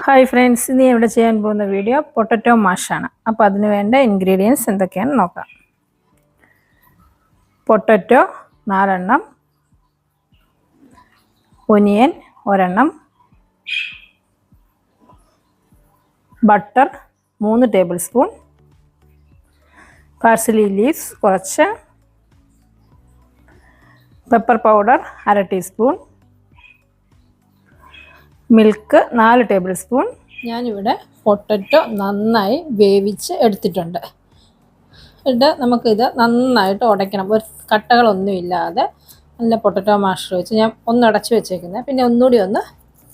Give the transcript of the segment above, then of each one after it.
Hi friends, ഇന്ന് ഇവിടെ ചെയ്യാൻ പോകുന്ന വീഡിയോ പൊട്ടറ്റോ മാഷാണ്. അപ്പോൾ അതിന് വേണ്ട ഇൻഗ്രീഡിയൻസ് എന്തൊക്കെയാണെന്ന് നോക്കാം. പൊട്ടറ്റോ 4 എണ്ണം, ഒനിയൻ 1 എണ്ണം, butter 3 tablespoon, parsley leaves കുറച്ച്, pepper powder 1/2 teaspoon, milk 4 tablespoon. ഞാനിവിടെ പൊട്ടറ്റോ നന്നായി വേവിച്ച് എടുത്തിട്ടുണ്ട്. എന്നിട്ട് നമുക്കിത് നന്നായിട്ട് ഉടയ്ക്കണം. ഒരു കട്ടകളൊന്നുമില്ലാതെ നല്ല പൊട്ടറ്റോ മാഷ് വെച്ച് ഞാൻ ഒന്ന് അടച്ച് വെച്ചേക്കുന്നത്. പിന്നെ ഒന്നുകൂടി ഒന്ന്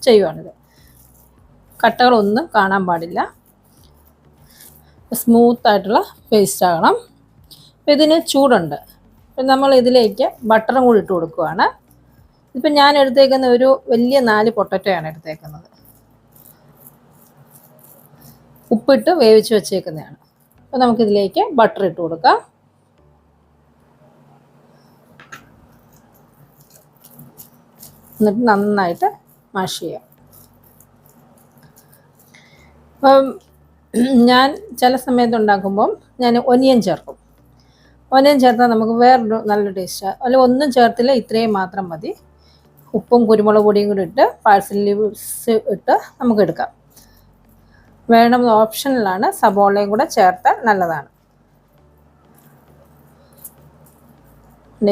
ചെയ്യുവാണിത്. കട്ടകളൊന്നും കാണാൻ പാടില്ല. സ്മൂത്തായിട്ടുള്ള പേസ്റ്റ് ആകണം. അപ്പോൾ ഇതിന് ചൂടുണ്ട്. അപ്പം നമ്മൾ ഇതിലേക്ക് ബട്ടറും കൂടി ഇട്ട് കൊടുക്കുകയാണ്. ഇപ്പം ഞാൻ എടുത്തേക്കുന്ന ഒരു വലിയ 4 പൊട്ടറ്റോയാണ് എടുത്തേക്കുന്നത്. ഉപ്പിട്ട് വേവിച്ച് വെച്ചേക്കുന്നതാണ്. അപ്പോൾ നമുക്കിതിലേക്ക് ബട്ടർ ഇട്ട് കൊടുക്കാം. എന്നിട്ട് നന്നായിട്ട് മാഷ് ചെയ്യാം. അപ്പം ഞാൻ ചില സമയത്ത് ഉണ്ടാക്കുമ്പം ഞാൻ ഒനിയൻ ചേർക്കും. ഒനിയൻ ചേർത്താൽ നമുക്ക് വേറൊരു നല്ല ടേസ്റ്റാണ്. അല്ലെങ്കിൽ ഒന്നും ചേർത്തില്ല, ഇത്രയും മാത്രം മതി. ഉപ്പും കുരുമുളക് പൊടിയും കൂടി ഇട്ട് പാഴ്സലി ലീവ്സ് ഇട്ട് നമുക്ക് എടുക്കാം. വേണം ഓപ്ഷനിലാണ്. സബോളയും കൂടെ ചേർത്താൽ നല്ലതാണ്.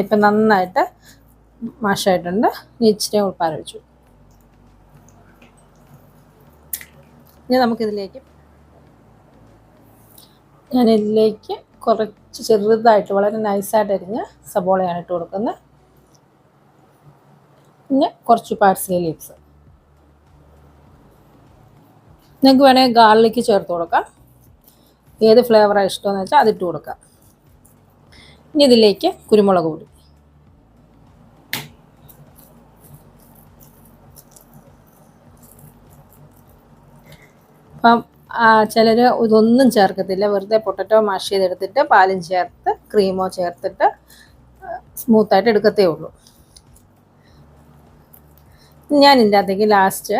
ഇപ്പം നന്നായിട്ട് മാഷായിട്ടുണ്ട്. ഇച്ചിരി ഉൾപ്പാര വെച്ചു. ഇനി നമുക്കിതിലേക്ക് ഞാനിതിലേക്ക് കുറച്ച് ചെറുതായിട്ട് വളരെ നൈസായിട്ട് അരിഞ്ഞ് സബോളയാണ് ഇട്ട് കൊടുക്കുന്നത്. പിന്നെ കുറച്ച് പാഴ്സലി ലീവ്സ്. നിങ്ങൾക്ക് വേണമെങ്കിൽ ഗാർലിക്ക് ചേർത്ത് കൊടുക്കാം. ഏത് ഫ്ലേവറാണ് ഇഷ്ടമെന്ന് വെച്ചാൽ അതിട്ട് കൊടുക്കാം. ഇനി ഇതിലേക്ക് കുരുമുളക് പൊടി, അപ്പം ചിലർ ഇതൊന്നും ചേർക്കത്തില്ല. വെറുതെ പൊട്ടറ്റോ മാഷ് ചെയ്തെടുത്തിട്ട് പാലും ചേർത്ത് ക്രീമോ ചേർത്തിട്ട് സ്മൂത്തായിട്ട് എടുക്കത്തേ ഉള്ളൂ. ഞാൻ ഇതിൻ്റെ അകത്തേക്ക് ലാസ്റ്റ്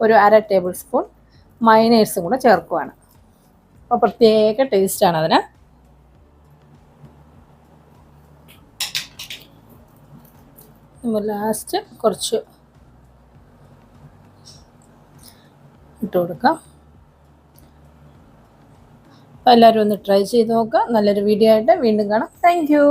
ഒരു 1/2 ടേബിൾ സ്പൂൺ മയണൈസും കൂടെ ചേർക്കുവാണ്. അപ്പോൾ പ്രത്യേക ടേസ്റ്റാണ് അതിന്. നമ്മൾ ലാസ്റ്റ് കുറച്ച് ഇട്ട് കൊടുക്കാം. അപ്പോൾ എല്ലാവരും ഒന്ന് ട്രൈ ചെയ്ത് നോക്കുക. നല്ലൊരു വീഡിയോ ആയിട്ട് വീണ്ടും കാണാം. Thank you.